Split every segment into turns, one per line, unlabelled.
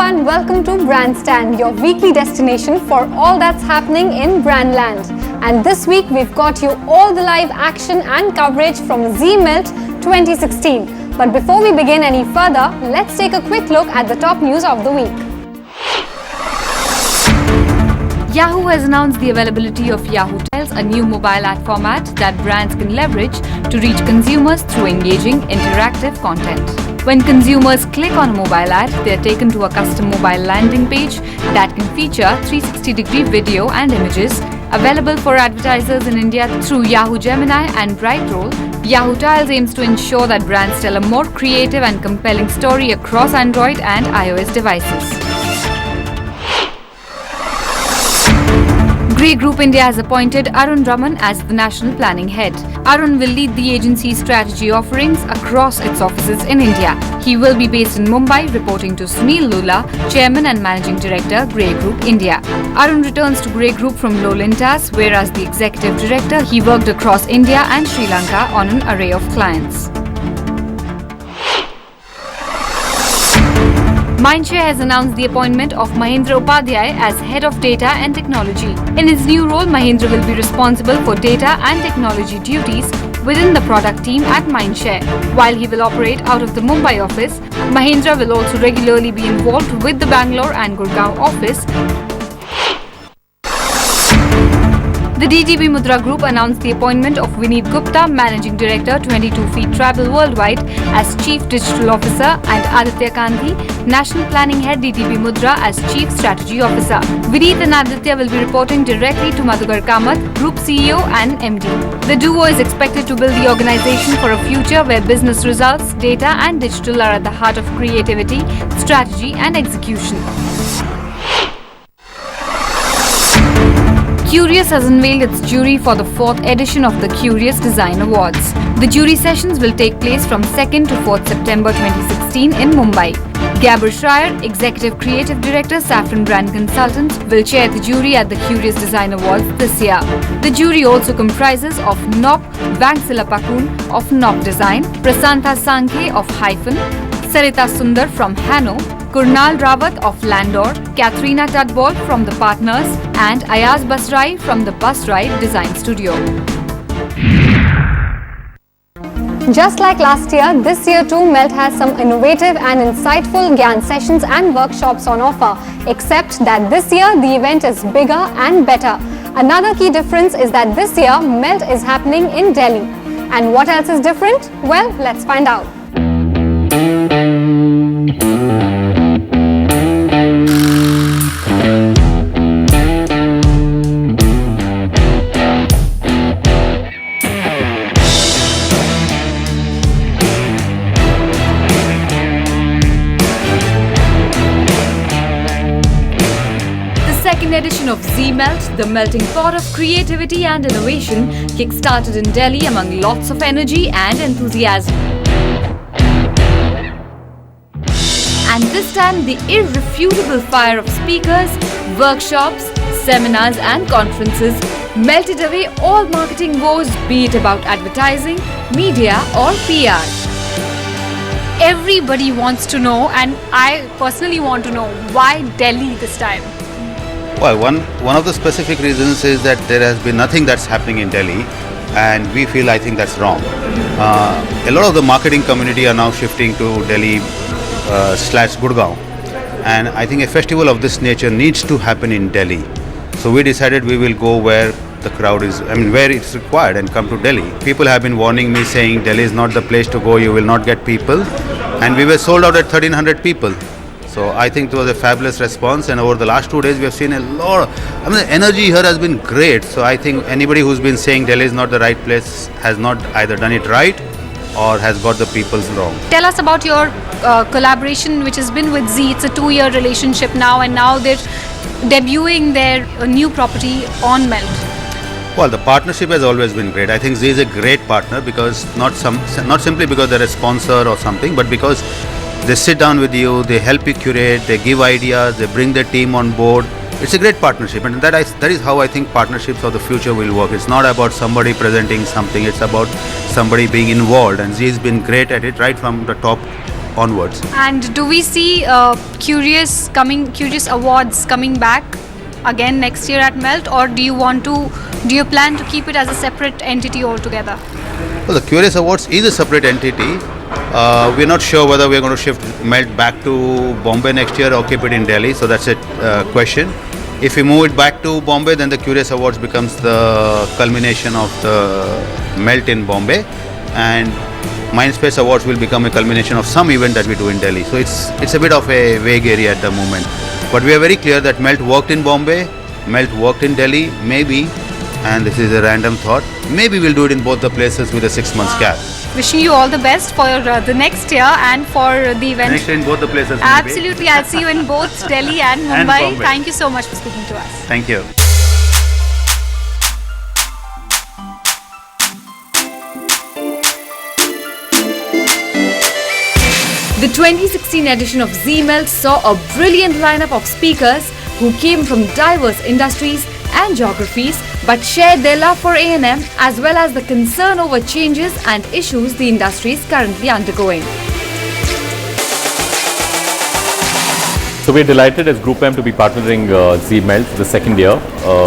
and welcome to Brandstand, your weekly destination for all that's happening in Brandland. And this week we've got you all the live action and coverage from Zee Melt 2016. But before we begin any further, let's take a quick look at the top news of the week.
Yahoo has announced the availability of Yahoo Tiles, a new mobile ad format that brands can leverage to reach consumers through engaging, interactive content. When consumers click on a mobile ad, they are taken to a custom mobile landing page that can feature 360-degree video and images available for advertisers in India through Yahoo Gemini and Brightroll. Yahoo Tiles aims to ensure that brands tell a more creative and compelling story across Android and iOS devices. Grey Group India has appointed Arun Raman as the National Planning Head. Arun will lead the agency's strategy offerings across its offices in India. He will be based in Mumbai, reporting to Sunil Lula, Chairman and Managing Director, Grey Group India. Arun returns to Grey Group from Lolintas, where as the Executive Director, he worked across India and Sri Lanka on an array of clients. Mindshare has announced the appointment of Mahendra Upadhyay as Head of Data and Technology. In his new role, Mahendra will be responsible for data and technology duties within the product team at Mindshare. While he will operate out of the Mumbai office, Mahendra will also regularly be involved with the Bangalore and Gurgaon office. The DTB Mudra Group announced the appointment of Vineet Gupta, Managing Director, 22 Feet Travel Worldwide, as Chief Digital Officer, and Aditya Gandhi, National Planning Head, DTB Mudra, as Chief Strategy Officer. Vineet and Aditya will be reporting directly to Madhukar Kamath, Group CEO and MD. The duo is expected to build the organization for a future where business results, data and digital are at the heart of creativity, strategy and execution. Curious has unveiled its jury for the 4th edition of the Curious Design Awards. The jury sessions will take place from 2nd to 4th September 2016 in Mumbai. Gabor Schreier, Executive Creative Director, Saffron Brand Consultants, will chair the jury at the Curious Design Awards this year. The jury also comprises of Nop Vangsilapakun of Nop Design, Prasanta Sankhe of Hyphen, Sarita Sundar from Hano, Kurnal Rawat of Landor, Katharina Tadbol from The Partners, and Ayaz Basrai from the Bus Ride Design Studio.
Just like last year, this year too Melt has some innovative and insightful Gyan sessions and workshops on offer, except that this year the event is bigger and better. Another key difference is that this year Melt is happening in Delhi. And what else is different? Well, let's find out.
Edition of Zee Melt, the melting pot of creativity and innovation, kick-started in Delhi among lots of energy and enthusiasm. And this time, the irrefutable fire of speakers, workshops, seminars and conferences melted away all marketing woes, be it about advertising, media or PR. Everybody wants to know, and I personally want to know, why Delhi this time?
Well, one of the specific reasons is that there has been nothing that's happening in Delhi, and we feel, I think that's wrong. A lot of the marketing community are now shifting to Delhi / Gurgaon, and I think a festival of this nature needs to happen in Delhi. So we decided we will go where the crowd is, where it's required, and come to Delhi. People have been warning me, saying Delhi is not the place to go, you will not get people, and we were sold out at 1,300 people. So I think it was a fabulous response, and over the last 2 days we have seen a lot the energy here has been great. So I think anybody who's been saying Delhi is not the right place has not either done it right or has got the people wrong.
Tell us about your collaboration which has been with Zee. It's a 2-year relationship now, and now they're debuting their new property on Melt.
Well, the partnership has always been great. I think Zee is a great partner because not simply because they're a sponsor or something, but because they sit down with you, they help you curate, they give ideas, they bring their team on board. It's a great partnership, and that is how I think partnerships of the future will work. It's not about somebody presenting something, it's about somebody being involved, and Zee has been great at it right from the top onwards.
And do we see Curious Awards coming back again next year at Melt, or do you plan to keep it as a separate entity altogether?
Well, the Curious Awards is a separate entity. We're not sure whether we're going to shift Melt back to Bombay next year or keep it in Delhi. So that's a question. If we move it back to Bombay, then the Curious Awards becomes the culmination of the Melt in Bombay, and Mindspace Awards will become a culmination of some event that we do in Delhi. So it's a bit of a vague area at the moment. But we are very clear that Melt worked in Bombay, Melt worked in Delhi, maybe, and this is a random thought, maybe we'll do it in both the places with a 6 months gap.
Wishing you all the best for the next year and for the event.
Next year in both the places.
Absolutely, I'll see you in both Delhi and Mumbai.
And Bombay.
Thank you so much for speaking to us.
Thank you.
The 2016 edition of Zee Melt saw a brilliant lineup of speakers who came from diverse industries and geographies but shared their love for A&M as well as the concern over changes and issues the industry is currently undergoing.
So we're delighted as Group M to be partnering Zee Melt for the second year.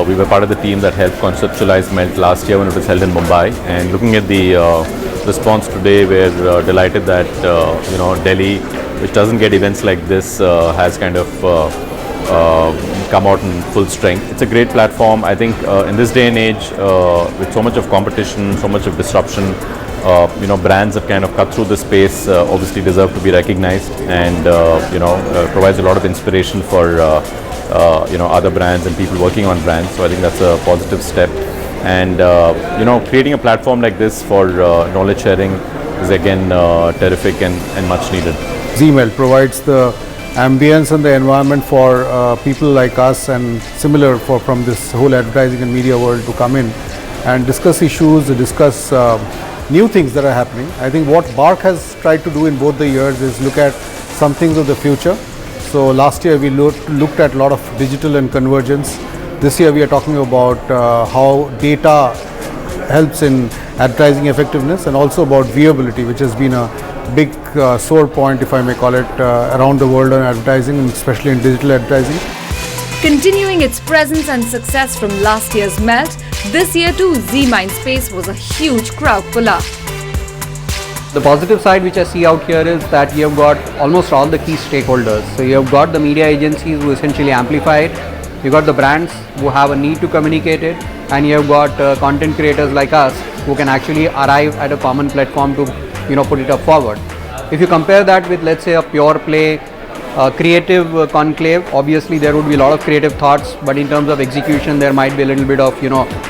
We were part of the team that helped conceptualize Melt last year when it was held in Mumbai, and looking at the response today, we're delighted that Delhi, which doesn't get events like this, has kind of come out in full strength. It's a great platform. I think in this day and age, with so much of competition, so much of disruption, brands that kind of cut through the space obviously deserve to be recognized, and provides a lot of inspiration for other brands and people working on brands. So I think that's a positive step. And creating a platform like this for knowledge sharing is again terrific and much needed.
Zee Melt provides the ambience and the environment for people like us and similar from this whole advertising and media world to come in and discuss issues, discuss new things that are happening. I think what BARC has tried to do in both the years is look at some things of the future. So last year we looked at a lot of digital and convergence. This year we are talking about how data helps in advertising effectiveness, and also about viewability, which has been a big sore point, if I may call it, around the world on advertising, and especially in digital advertising.
Continuing its presence and success from last year's Melt, this year too Zee Mindspace was a huge crowd puller.
The positive side which I see out here is that you have got almost all the key stakeholders. So you have got the media agencies who essentially amplify it, you got the brands who have a need to communicate it, and you have got content creators like us who can actually arrive at a common platform to put it up forward. If you compare that with, let's say, a pure play creative conclave, obviously there would be a lot of creative thoughts, but in terms of execution there might be a little bit of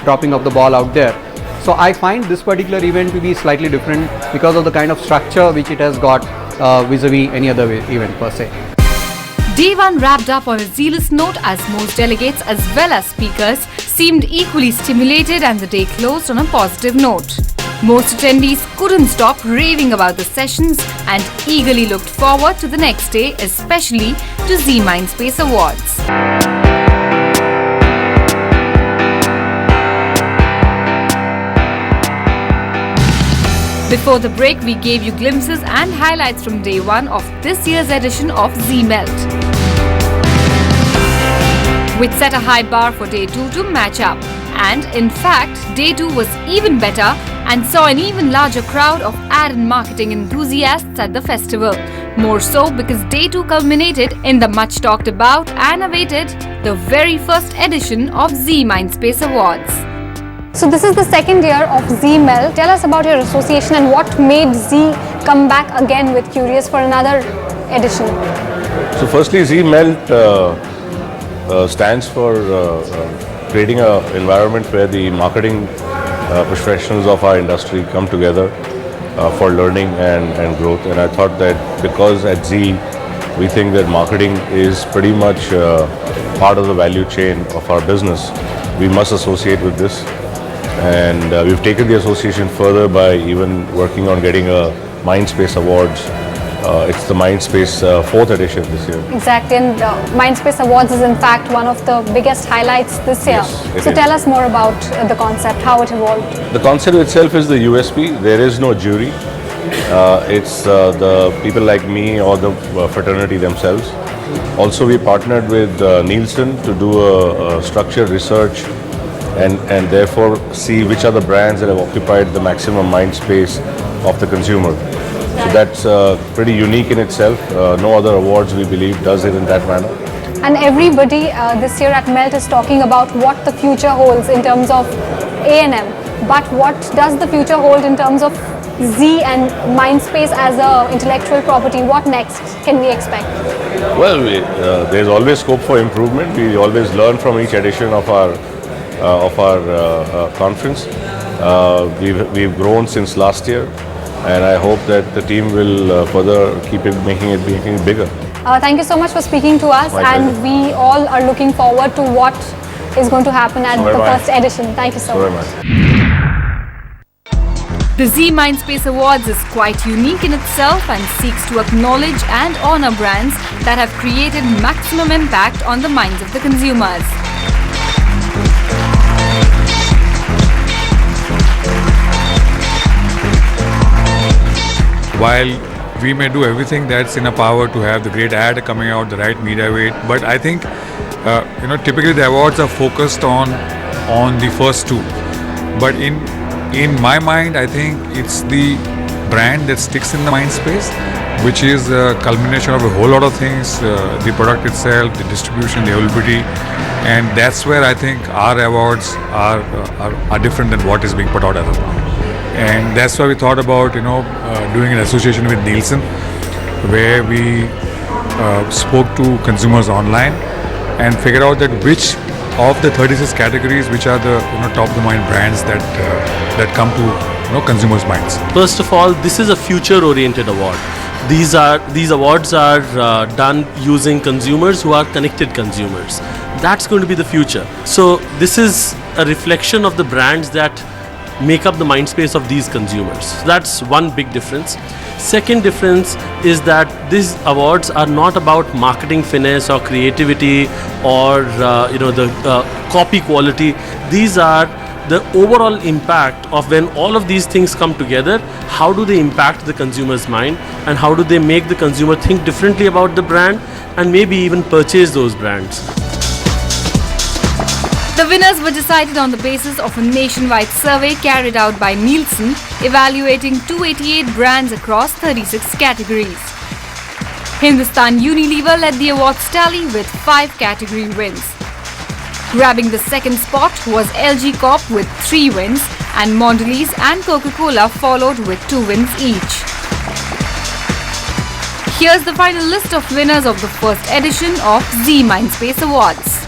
dropping of the ball out there. So I find this particular event to be slightly different because of the kind of structure which it has got vis-a-vis any other event per se.
Day 1 wrapped up on a zealous note as most delegates as well as speakers seemed equally stimulated, and the day closed on a positive note. Most attendees couldn't stop raving about the sessions and eagerly looked forward to the next day, especially to Zee Mindspace Awards. Before the break, we gave you glimpses and highlights from day 1 of this year's edition of Zee Melt, which set a high bar for day 2 to match up. And in fact, day 2 was even better and saw an even larger crowd of ad and marketing enthusiasts at the festival. More so because day 2 culminated in the much talked about and awaited the very first edition of Zee Mindspace Awards.
So this is the second year of Zee Melt. Tell us about your association and what made Zee come back again with Curious for another edition.
So firstly, Zee Melt stands for creating an environment where the marketing professionals of our industry come together for learning and growth. And I thought that because at Zee we think that marketing is pretty much part of the value chain of our business, we must associate with this. And we've taken the association further by even working on getting a Mindspace Awards. It's the Mindspace 4th edition this year.
Exactly, and Mindspace Awards is in fact one of the biggest highlights this year.
Yes,
so tell us more about the concept, how it evolved.
The concept itself is the USP. There is no jury. It's the people like me or the fraternity themselves. Also, we partnered with Nielsen to do a structured research and therefore see which are the brands that have occupied the maximum mind space of the consumer. So that's pretty unique in itself. No other awards, we believe, does it in that manner.
And everybody this year at Melt is talking about what the future holds in terms of A&M. But what does the future hold in terms of Zee and Mindspace as a intellectual property? What next can we expect?
Well, there's always scope for improvement. We always learn from each edition of our conference. We've grown since last year, and I hope that the team will further keep it making it bigger.
Thank you so much for speaking to us, and we all are looking forward to what is going to happen at the first edition. Thank you so much.
The Zee Mindspace Awards is quite unique in itself and seeks to acknowledge and honor brands that have created maximum impact on the minds of the consumers.
While we may do everything that's in our power to have the great ad coming out, the right media weight, but I think typically the awards are focused on the first two. But in my mind, I think it's the brand that sticks in the mind space, which is a culmination of a whole lot of things, the product itself, the distribution, the availability, and that's where I think our awards are different than what is being put out as of now. And that's why we thought about doing an association with Nielsen, where we spoke to consumers online and figured out that which of the 36 categories, which are the top of the mind brands that come to consumers' minds.
First of all, this is a future-oriented award. These awards are done using consumers who are connected consumers. That's going to be the future. So this is a reflection of the brands that make up the mind space of these consumers. So that's one big difference. Second difference is that these awards are not about marketing finesse or creativity or the copy quality. These are the overall impact of when all of these things come together. How do they impact the consumer's mind, and how do they make the consumer think differently about the brand and maybe even purchase those brands?
The winners were decided on the basis of a nationwide survey carried out by Nielsen, evaluating 288 brands across 36 categories. Hindustan Unilever led the awards tally with 5 category wins. Grabbing the second spot was LG Corp with 3 wins, and Mondelez and Coca-Cola followed with 2 wins each. Here's the final list of winners of the first edition of Zee Mindspace Awards.